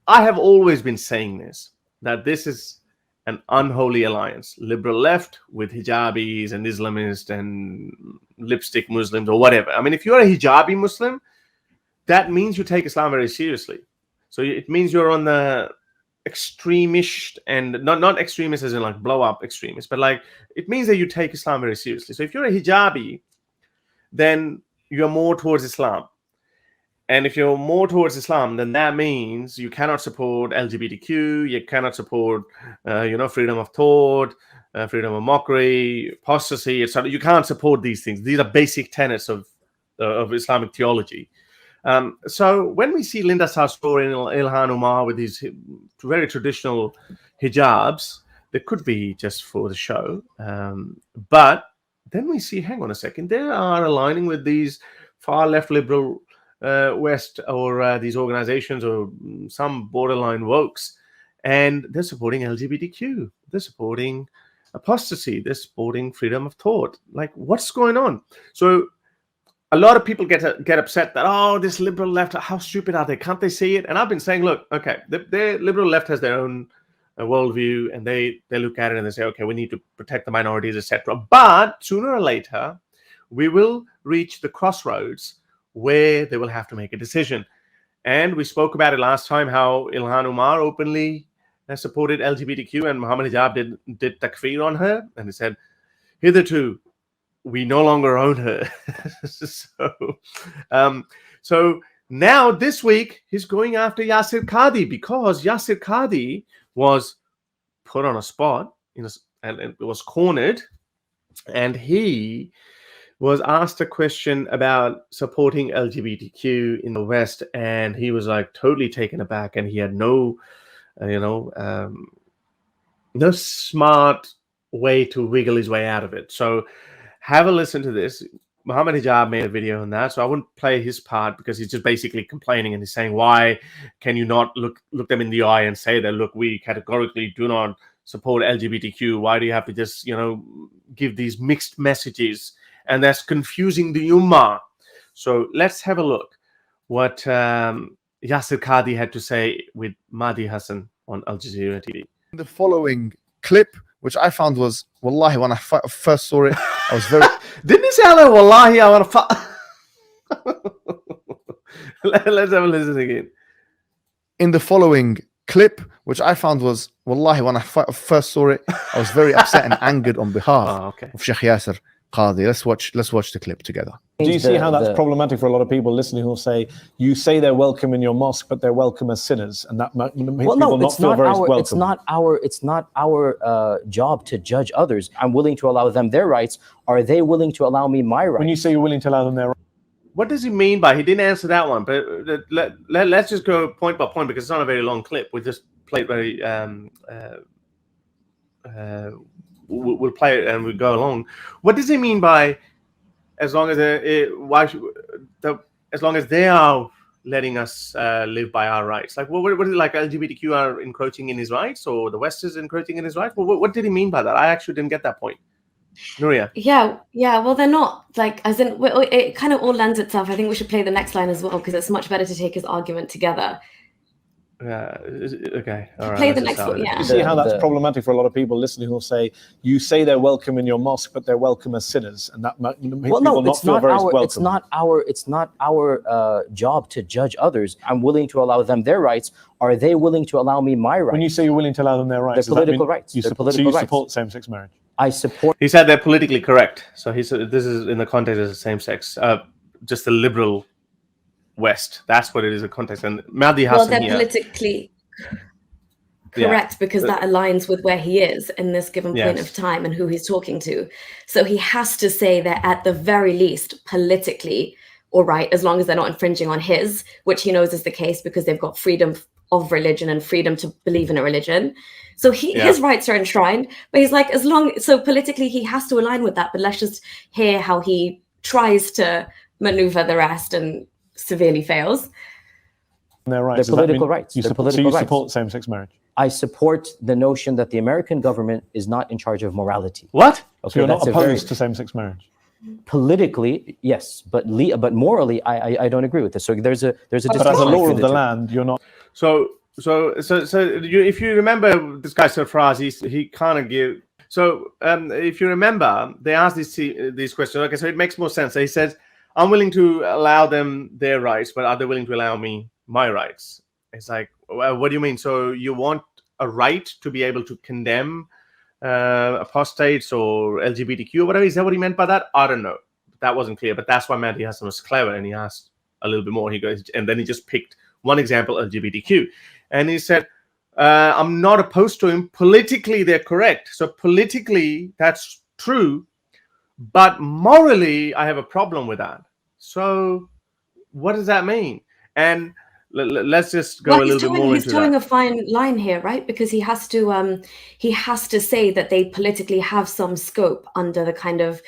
I have always been saying this, that this is an unholy alliance. Liberal left with hijabis and Islamists and lipstick Muslims or whatever. I mean, if you're a hijabi Muslim, that means you take Islam very seriously. So it means you're on the extremist, and not extremists as in like blow up extremists, but like it means that you take Islam very seriously. So if you're a hijabi, then you're more towards Islam. And if you're more towards Islam, then that means you cannot support LGBTQ, you cannot support, freedom of thought, freedom of mockery, apostasy, etc. You can't support these things. These are basic tenets of Islamic theology. So when we see Linda Sarsour and Ilhan Omar with these very traditional hijabs, they could be just for the show. But then we see, hang on a second, they are aligning with these far left liberal West or these organizations or some borderline wokes, and they're supporting LGBTQ, they're supporting apostasy, they're supporting freedom of thought. Like, what's going on? So a lot of people get upset that, oh, this liberal left, how stupid are they? Can't they see it? And I've been saying, look, okay, the liberal left has their own worldview, and they look at it and they say, okay, we need to protect the minorities, etc. But sooner or later, we will reach the crossroads where they will have to make a decision. And we spoke about it last time, how Ilhan Omar openly supported LGBTQ, and Mohammed Hijab did takfir on her, and he said, hitherto, we no longer own her. So now this week, he's going after Yasir Qadhi, because Yasir Qadhi was put on a spot, and it was cornered, and he was asked a question about supporting LGBTQ in the West, and he was like totally taken aback, and he had no smart way to wiggle his way out of it. So have a listen to this. Mohammed Hijab made a video on that, so I wouldn't play his part because he's just basically complaining, and he's saying, why can you not look them in the eye and say that, look, we categorically do not support LGBTQ. Why do you have to just, give these mixed messages? And that's confusing the Ummah. So let's have a look what Yasir Qadhi had to say with Mahdi Hassan on Al Jazeera TV. The following clip, which I found was, wallahi, when I first saw it, I was very... Didn't he say, hello, wallahi, I want to... Let's have a listen again. In the following clip, which I found was, wallahi, when I first saw it, I was very upset and angered on behalf of Sheikh Yasir Qadhi. Let's watch the clip together. Do you see how that's problematic for a lot of people listening who'll say, you say they're welcome in your mosque, but they're welcome as sinners, and that makes people not feel very welcome. It's not our job to judge others. I'm willing to allow them their rights. Are they willing to allow me my rights? When you say you're willing to allow them their rights, what does he mean by, he didn't answer that one, but let's just go point by point, because it's not a very long clip. We'll just play it very we'll play it and we'll go along. What does he mean by, as long as as long as they are letting us live by our rights? Like, what is it, like LGBTQ are encroaching in his rights, or the West is encroaching in his rights? What did he mean by that? I actually didn't get that point. Nuria. Yeah. Well, they're not, like, as in, it kind of all lends itself. I think we should play the next line as well, because it's much better to take his argument together. Okay. All right. Play the next one. Yeah. You see how that's problematic for a lot of people listening who'll say, you say they're welcome in your mosque, but they're welcome as sinners, and that makes people not feel very welcome. It's not our job to judge others. I'm willing to allow them their rights. Are they willing to allow me my rights? When you say you're willing to allow them their rights, their political rights. You support same-sex marriage? I support. He said they're politically correct. So he said this is in the context of same-sex, just the liberal West. That's what it is, a context. And Mahdi Hassan, they're politically correct because that aligns with where he is in this given point of time and who he's talking to. So he has to say that at the very least politically all right, as long as they're not infringing on his, which he knows is the case because they've got freedom of religion and freedom to believe in a religion. So his rights are enshrined, but he's like, so politically he has to align with that, but let's just hear how he tries to maneuver the rest and severely fails. Their rights. Their political rights. You support same-sex marriage? I support the notion that the American government is not in charge of morality. What? Okay, so you're not opposed to same-sex marriage? Politically, yes, but morally, I don't agree with this. So there's a but as a law of the land, you're not. So if you remember this guy Sarfraz, he kind of give. So if you remember, they asked these questions. Okay, so it makes more sense. So he says, "I'm willing to allow them their rights, but are they willing to allow me my rights?" It's like, well, what do you mean? So you want a right to be able to condemn apostates or LGBTQ or whatever? Is that what he meant by that? I don't know. That wasn't clear, but that's why Mehdi Hasan was clever, and he asked a little bit more. He goes, and then he just picked one example, LGBTQ, and he said, I'm not opposed to him. Politically, they're correct. So politically, that's true, but morally, I have a problem with that. So what does that mean? And let's just go a little bit more into that. He's towing a fine line here, right? Because he has to say that they politically have some scope under the kind of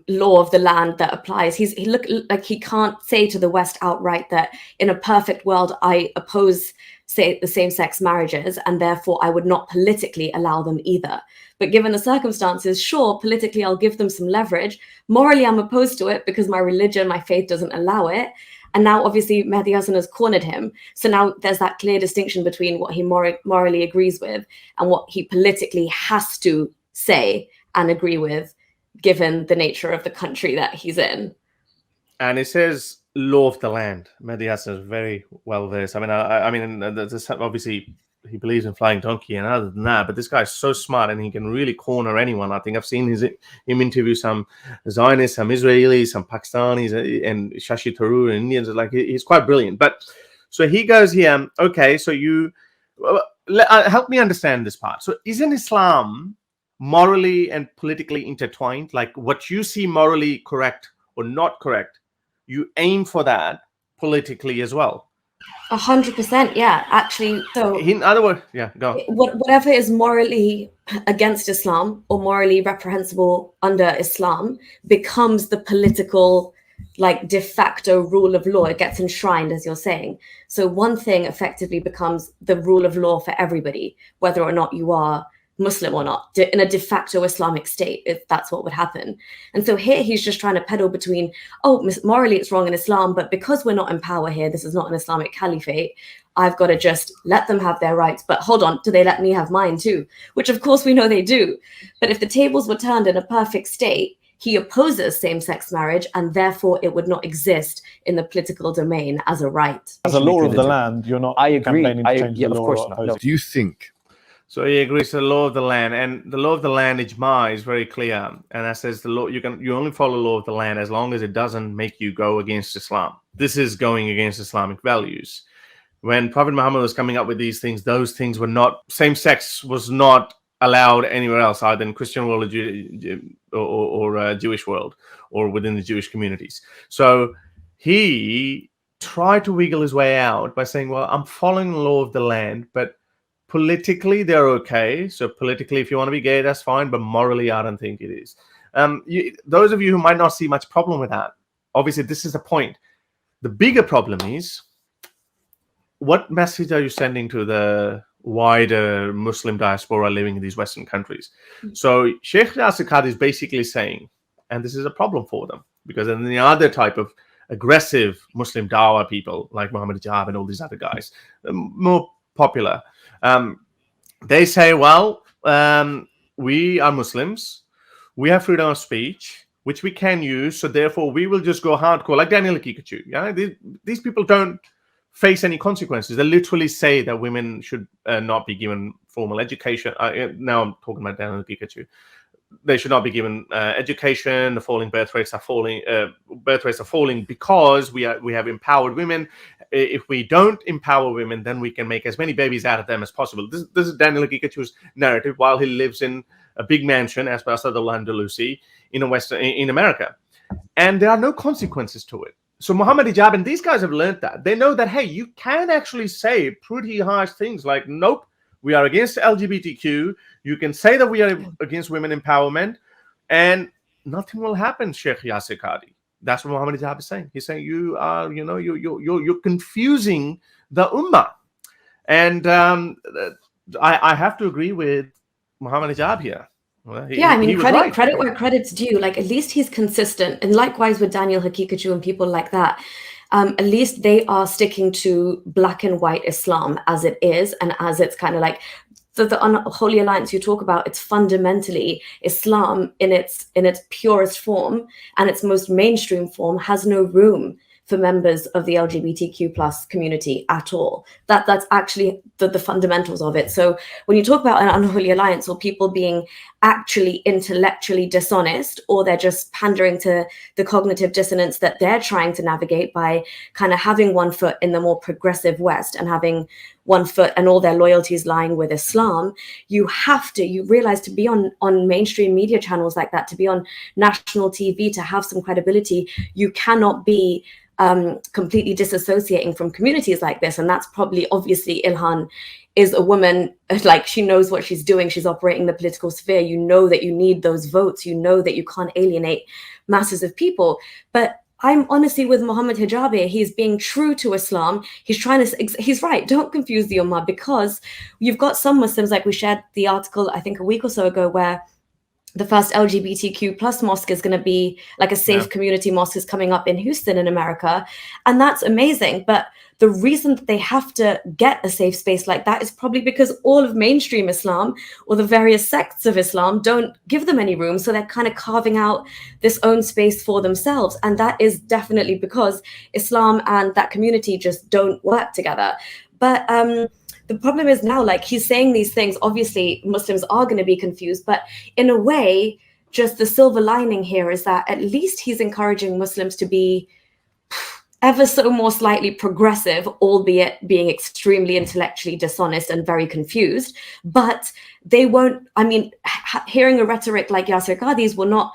law of the land that applies. He look like he can't say to the West outright that in a perfect world I oppose, say, the same-sex marriages, and therefore I would not politically allow them either. But given the circumstances, sure, politically I'll give them some leverage. Morally, I'm opposed to it because my religion, my faith doesn't allow it. And now, obviously, Mehdi Hasan has cornered him. So now there's that clear distinction between what he morally agrees with and what he politically has to say and agree with, given the nature of the country that he's in. And it says law of the land. Mehdi Hasan is very well versed. I mean, this, obviously, he believes in flying donkey and other than that, but this guy's so smart and he can really corner anyone. I think I've seen him interview some Zionists, some Israelis, some Pakistanis, and Shashi Tharoor and Indians. Like, he's quite brilliant. But so he goes here, okay, so you help me understand this part. So isn't Islam morally and politically intertwined? Like, what you see morally correct or not correct, you aim for that politically as well. 100%, yeah, actually. So in other words, yeah, go. Whatever is morally against Islam or morally reprehensible under Islam becomes the political, like, de facto rule of law. It gets enshrined, as you're saying. So one thing effectively becomes the rule of law for everybody, whether or not you are Muslim or not, in a de facto Islamic state, if that's what would happen. And so here he's just trying to peddle between, morally it's wrong in Islam, but because we're not in power here, this is not an Islamic caliphate, I've got to just let them have their rights. But hold on, do they let me have mine too? Which of course we know they do. But if the tables were turned in a perfect state, he opposes same-sex marriage, and therefore it would not exist in the political domain as a right. As a law of the land, you're not. I agree. Campaigning to change the law. Of course not. No. Do you think? So he agrees to the law of the land, and the law of the land, ijma, is very clear, and that says the law you only follow the law of the land as long as it doesn't make you go against Islam. This is going against Islamic values. When Prophet Muhammad was coming up with these things, those things were not, same-sex was not allowed anywhere else, either in Christian world or Jewish world, or within the Jewish communities. So he tried to wiggle his way out by saying, well, I'm following the law of the land, but politically, they're okay. So politically, if you want to be gay, that's fine. But morally, I don't think it is. Those of you who might not see much problem with that, obviously, this is the point. The bigger problem is, what message are you sending to the wider Muslim diaspora living in these Western countries? So Sheikh Yasir Qadhi is basically saying, and this is a problem for them, because then the other type of aggressive Muslim dawah people, like Mohammed Hijab and all these other guys, more popular, they say, well, we are Muslims, we have freedom of speech, which we can use, so therefore we will just go hardcore, like Daniel Hakikachu. Yeah, these people don't face any consequences. They literally say that women should not be given formal education. Now I'm talking about Daniel Hakikachu. They should not be given education. The falling birth rates are falling. Birth rates are falling because we have empowered women. If we don't empower women, then we can make as many babies out of them as possible. This is Daniel Hakikachu's narrative while he lives in a big mansion, as per Sadullah Andalusi, in America, and there are no consequences to it. So Mohammed Hijab and these guys have learned that. They know that, hey, you can actually say pretty harsh things like, nope, we are against LGBTQ. You can say that we are against women empowerment, and nothing will happen, Sheikh Yasir Qadhi. That's what Mohammed Hijab is saying. He's saying you are, you're confusing the ummah. And I have to agree with Mohammed Hijab here. Well, credit where credit's due. Like, at least he's consistent, and likewise with Daniel Hakikachu and people like that. at least they are sticking to black and white Islam as it is, and as it's kind of like the unholy alliance you talk about. It's fundamentally Islam in its purest form and its most mainstream form has no room for members of the LGBTQ plus community at all. That's actually the fundamentals of it. So when you talk about an unholy alliance or people being actually intellectually dishonest, or they're just pandering to the cognitive dissonance that they're trying to navigate by kind of having one foot in the more progressive West and having one foot and all their loyalties lying with Islam, you realize to be on mainstream media channels like that, to be on national TV, to have some credibility, you cannot be completely disassociating from communities like this. And that's probably, obviously, Ilhan is a woman, like, she knows what she's doing. She's operating the political sphere. You know that you need those votes. You know that you can't alienate masses of people. But I'm honestly with Mohammed Hijabi. He's being true to Islam. He's right. Don't confuse the Ummah, because you've got some Muslims, like we shared the article, I think a week or so ago, where the first LGBTQ plus mosque is going to be like a safe community mosque is coming up in Houston in America. And that's amazing. But the reason that they have to get a safe space like that is probably because all of mainstream Islam or the various sects of Islam don't give them any room. So they're kind of carving out this own space for themselves. And that is definitely because Islam and that community just don't work together. But the problem is now, like, he's saying these things, obviously Muslims are going to be confused, but in a way, just the silver lining here is that at least he's encouraging Muslims to be ever so more slightly progressive, albeit being extremely intellectually dishonest and very confused. But they won't, I mean, hearing a rhetoric like Yasir Qadhi's will not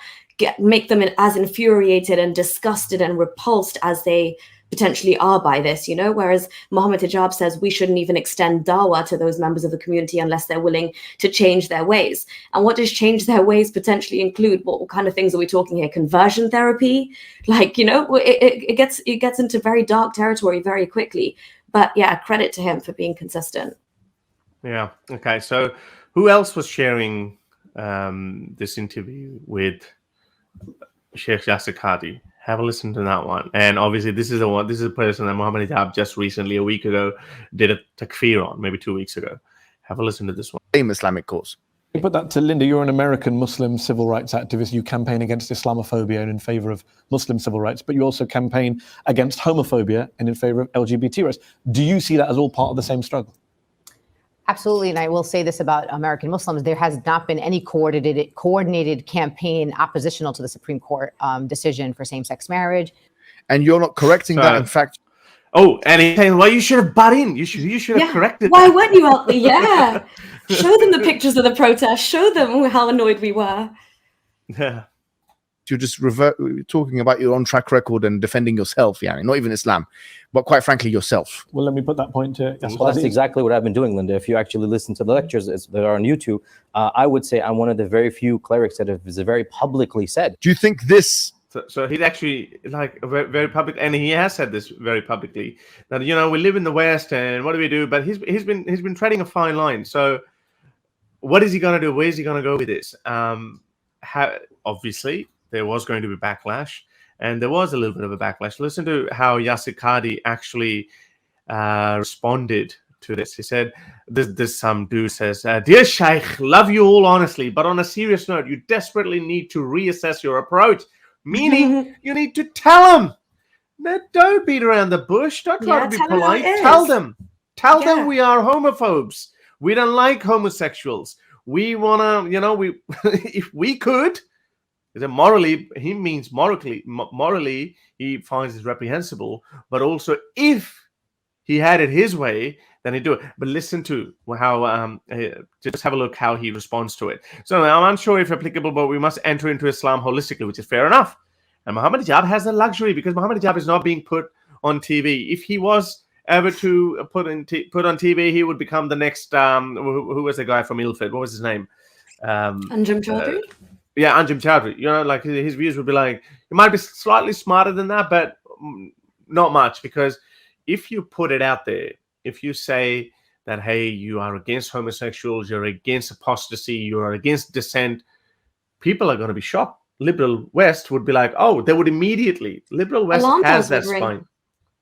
make them as infuriated and disgusted and repulsed as they potentially are by this, you know, whereas Mohammed Hijab says we shouldn't even extend dawah to those members of the community unless they're willing to change their ways. And what does change their ways potentially include? What kind of things are we talking here? Conversion therapy? Like, you know, it gets into very dark territory very quickly. But yeah, credit to him for being consistent. Yeah. Okay. So who else was sharing this interview with Sheikh Yasir Qadhi? Have a listen to that one. And obviously, this is a person that Mohammed Hijab just recently, a week ago, did a takfir on, maybe 2 weeks ago. Have a listen to this one. Same Islamic cause. You put that to Linda. You're an American Muslim civil rights activist. You campaign against Islamophobia and in favor of Muslim civil rights, but you also campaign against homophobia and in favor of LGBT rights. Do you see that as all part of the same struggle? Absolutely, and I will say this about American Muslims: there has not been any coordinated campaign oppositional to the Supreme Court decision for same-sex marriage. And you're not correcting that. In fact, and he's saying, "Well, you should have butt in. You should have corrected." Why weren't you out there? Yeah, show them the pictures of the protest. Show them how annoyed we were. Yeah. You're just talking about your own track record and defending yourself, yeah, not even Islam, but quite frankly, yourself. Well, let me put that point to Well, that's exactly what I've been doing, Linda. If you actually listen to the lectures that are on YouTube, I would say I'm one of the very few clerics that have very publicly said. Do you think this? So he's actually like very, very public, and he has said this very publicly that, you know, we live in the West, and what do we do? But he's been treading a fine line. So what is he going to do? Where is he going to go with this? Obviously, there was going to be backlash, and there was a little bit of a backlash. Listen to how Yasir Qadhi actually responded to this. He said, this some dude says, "Dear Shaykh, love you all honestly, but on a serious note, you desperately need to reassess your approach, meaning you need to tell them. No, don't beat around the bush. Don't try to be polite. Tell them we are homophobes. We don't like homosexuals. We want to, you know, if we could." Morally, he means morally, he finds it reprehensible. But also, if he had it his way, then he'd do it. But listen to how, just have a look how he responds to it. So I'm unsure if applicable, but we must enter into Islam holistically, which is fair enough. And Mohammed Hijab has the luxury because Mohammed Hijab is not being put on TV. If he was ever to put on TV, he would become the next, who was the guy from Ilford? What was his name? Anjem Choudhury? Yeah, Anjem Choudhury. You know, like his views would be like, he might be slightly smarter than that, but not much. Because if you put it out there, if you say that, hey, you are against homosexuals, you're against apostasy, you are against dissent, people are going to be shocked. Liberal West would be like, oh, they would immediately. Liberal West has that spine.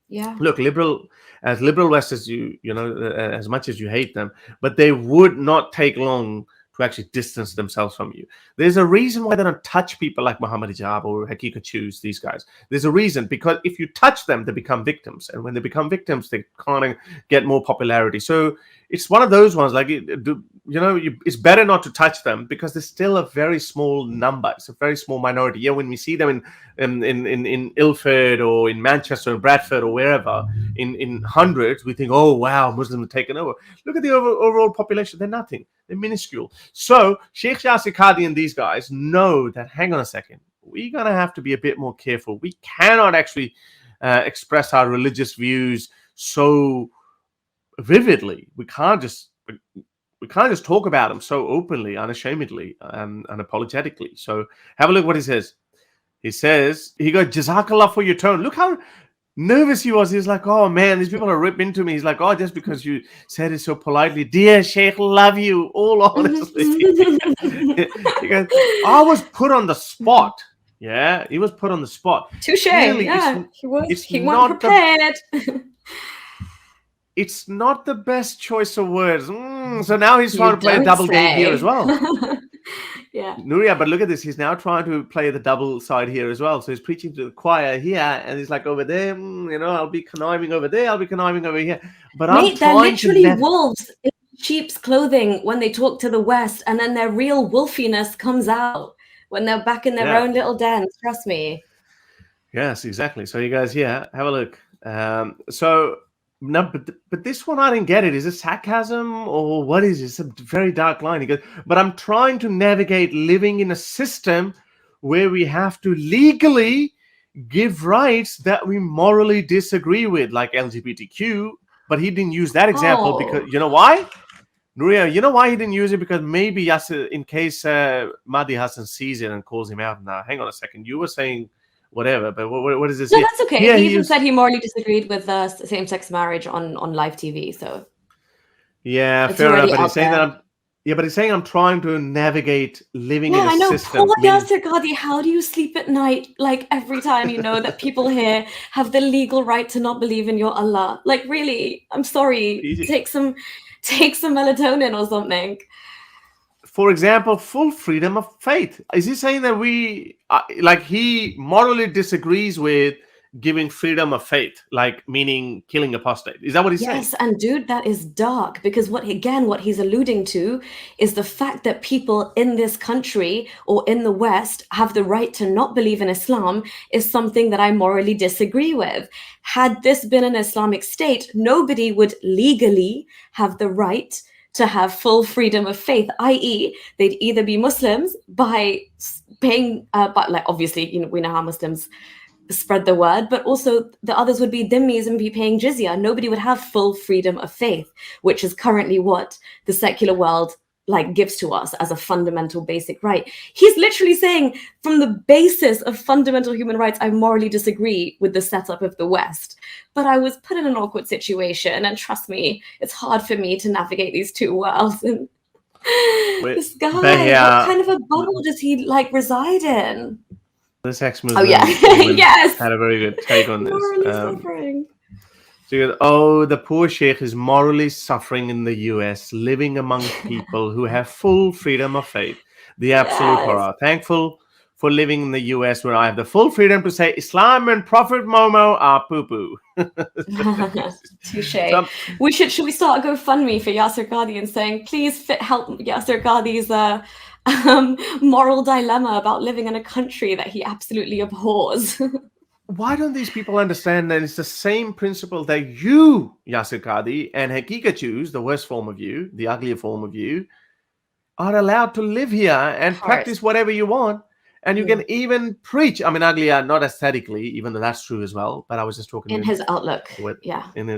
Yeah. Look, liberal West as as much as you hate them, but they would not take long to actually distance themselves from you. There's a reason why they don't touch people like Mohammed Hijab or Hakika Choose, these guys. There's a reason, because if you touch them, they become victims. And when they become victims, they kind of get more popularity. So it's one of those ones, like, it's better not to touch them because they're still a very small number. It's a very small minority. Yeah, when we see them in Ilford or in Manchester or Bradford or wherever, in hundreds, we think, oh, wow, Muslims have taken over. Look at the overall population. They're nothing. They're minuscule. So Sheikh Yasir Qadhi and these guys know that, hang on a second, we're going to have to be a bit more careful. We cannot actually express our religious views so vividly. We can't just talk about them so openly, unashamedly, unapologetically. So have a look what he says. He says, he goes, Jazakallah for your tone. Look how nervous he was. He's like, oh man, these people are ripping into me. He's like, oh, just because you said it so politely. Dear Sheikh, love you, all honestly. He goes, I was put on the spot. Yeah, he was put on the spot. Touche. Yeah, he wasn't prepared. It's not the best choice of words. So now he's trying to play a double game here as well. Yeah. Nuria, but look at this. He's now trying to play the double side here as well. So he's preaching to the choir here, and he's like, over there, I'll be conniving over there, I'll be conniving over here. But Mate, they're literally wolves in sheep's clothing when they talk to the West, and then their real wolfiness comes out when they're back in their own little dens. Trust me. Yes, exactly. So you guys here, have a look. No, but this one I didn't get it. Is it sarcasm or what is it? It's a very dark line. He goes, but I'm trying to navigate living in a system where we have to legally give rights that we morally disagree with, like LGBTQ. But he didn't use that example because, you know why? Nuria, you know why he didn't use it? Because maybe Yasir, in case Mahdi Hassan sees it and calls him out. Now, hang on a second. You were saying whatever, but what is this? No, that's okay. He even said he morally disagreed with same-sex marriage on live TV. So yeah, fair enough. But he's saying that he's saying I'm trying to navigate living in a system. Poor Yasir Qadhi, how do you sleep at night? Like every time you know that people here have the legal right to not believe in your Allah. Like really, I'm sorry. Take some melatonin or something. For example, full freedom of faith. Is he saying that he morally disagrees with giving freedom of faith, like meaning killing apostate? Is that what he's saying? Yes, and dude, that is dark because what he's alluding to is the fact that people in this country or in the West have the right to not believe in Islam is something that I morally disagree with. Had this been an Islamic state, nobody would legally have the right to have full freedom of faith, i.e., they'd either be Muslims by paying, but like obviously, we know how Muslims spread the word, but also the others would be dhimmis and be paying jizya. Nobody would have full freedom of faith, which is currently what the secular world gives to us as a fundamental basic right. He's literally saying, from the basis of fundamental human rights, I morally disagree with the setup of the West. But I was put in an awkward situation, and trust me, it's hard for me to navigate these two worlds. And this guy, what kind of a bubble does he reside in? This ex-Muslim yes, had a very good take on this. Morally suffering. So he goes, the poor sheikh is morally suffering in the US, living among people who have full freedom of faith. The absolute horror. Thankful for living in the US where I have the full freedom to say Islam and Prophet Momo are poo-poo. Touche. Should we start a GoFundMe for Yasir Qadhi and saying, please help Yasir Qadhi's moral dilemma about living in a country that he absolutely abhors? Why don't these people understand that it's the same principle that you, Yasir Qadhi, and Hakika Choose, the worst form of you, the uglier form of you, are allowed to live here and practice whatever you want, and you can even preach. I mean, uglier, not aesthetically, even though that's true as well. But I was just talking in his outlook, in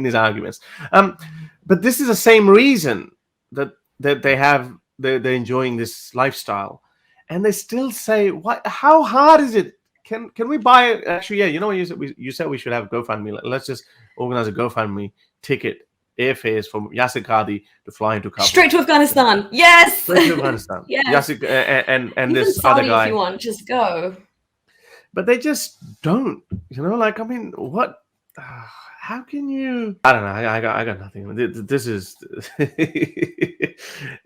his arguments. But this is the same reason that they're enjoying this lifestyle, and they still say, "What? How hard is it? Can we buy it?" Actually, yeah, you know what you said we should have GoFundMe. Let's just organize a GoFundMe ticket, airfares from Yasir Qadhi to fly into Kabul. Straight to Afghanistan. Yes. Straight to Afghanistan. Yes. Yasir and even this Saudi, other guy. if you want, just go. but they just don't. Like, I mean, what? How can you? I don't know. I got nothing. This is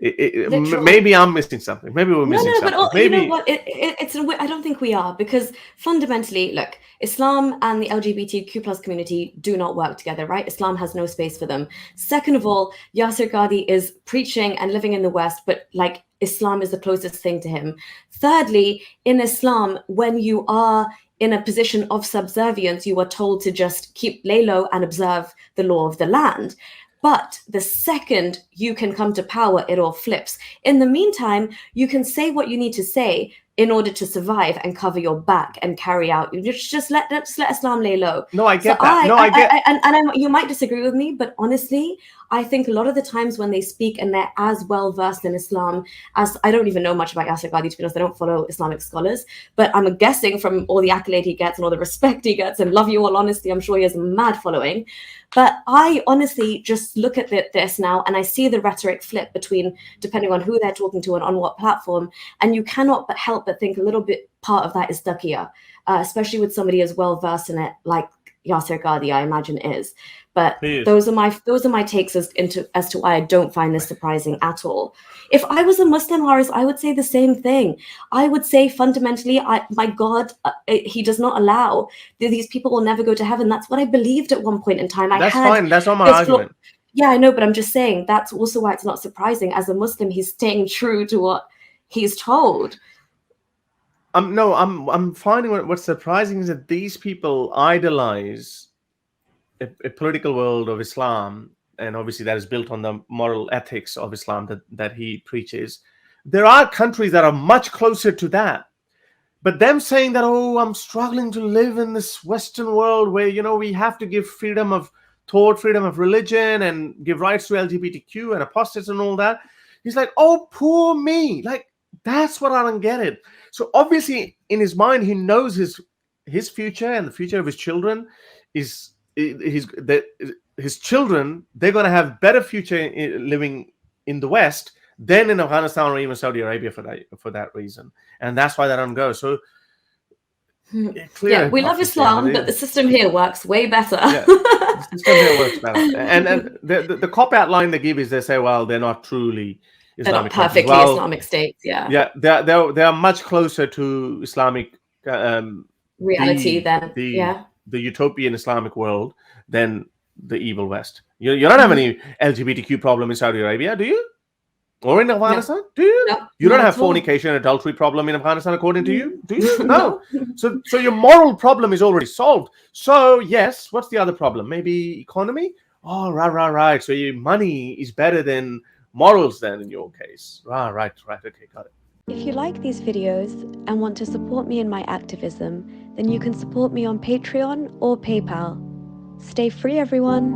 maybe I'm missing something. Maybe we're missing something. But maybe you know what? I don't think we are, because fundamentally, look, Islam and the LGBTQ plus community do not work together, right? Islam has no space for them. Second of all, Yasir Qadhi is preaching and living in the West, but like Islam is the closest thing to him. Thirdly, in Islam, when you are in a position of subservience, you are told to just lay low and observe the law of the land. But the second you can come to power, it all flips. In the meantime, you can say what you need to say in order to survive and cover your back and carry out. You just let Islam lay low. No, I get that. You might disagree with me, but honestly, I think a lot of the times when they speak and they're as well versed in Islam as, I don't even know much about Yasir Qadhi, to be honest. I don't follow Islamic scholars, but I'm guessing from all the accolade he gets and all the respect he gets, and love you all, honestly, I'm sure he has a mad following. But I honestly just look at this now and I see the rhetoric flip between, depending on who they're talking to and on what platform, and you cannot but help but think a little bit part of that is taqiyya, especially with somebody as well versed in it like Yasir Qadhi, I imagine is. But those are my takes as to why I don't find this surprising at all. If I was a Muslim, Haris, I would say the same thing. I would say fundamentally, my God, he does not allow. These people will never go to heaven. That's what I believed at one point in time. That's fine. That's not my argument. Yeah, I know, but I'm just saying that's also why it's not surprising. As a Muslim, he's staying true to what he's told. I'm finding what's surprising is that these people idolize a political world of Islam, and obviously that is built on the moral ethics of Islam that he preaches. There are countries that are much closer to that, but them saying that, oh, I'm struggling to live in this Western world where we have to give freedom of thought, freedom of religion, and give rights to LGBTQ and apostates and all that. He's like, oh, poor me. Like, that's what I don't get it. So obviously in his mind, he knows his future and the future of his children is his children, they're going to have better future living in the West than in Afghanistan or even Saudi Arabia for that reason. And that's why they don't go. So yeah, we love Islam, but the system here works way better. Yeah, the system here works better. And the cop-out line they give is they say, well, they're not truly Islamic. They're not perfectly Islamic states, yeah. Yeah, they are much closer to Islamic reality than the utopian Islamic world than the evil West. You don't have any LGBTQ problem in Saudi Arabia, do you? Or in Afghanistan? No. Do you? No, you don't have fornication and adultery problem in Afghanistan, according to you? Do you? No. So your moral problem is already solved. So yes, what's the other problem? Maybe economy? Oh, right. So your money is better than morals then in your case. Right. Okay, got it. If you like these videos and want to support me in my activism, then you can support me on Patreon or PayPal. Stay free, everyone.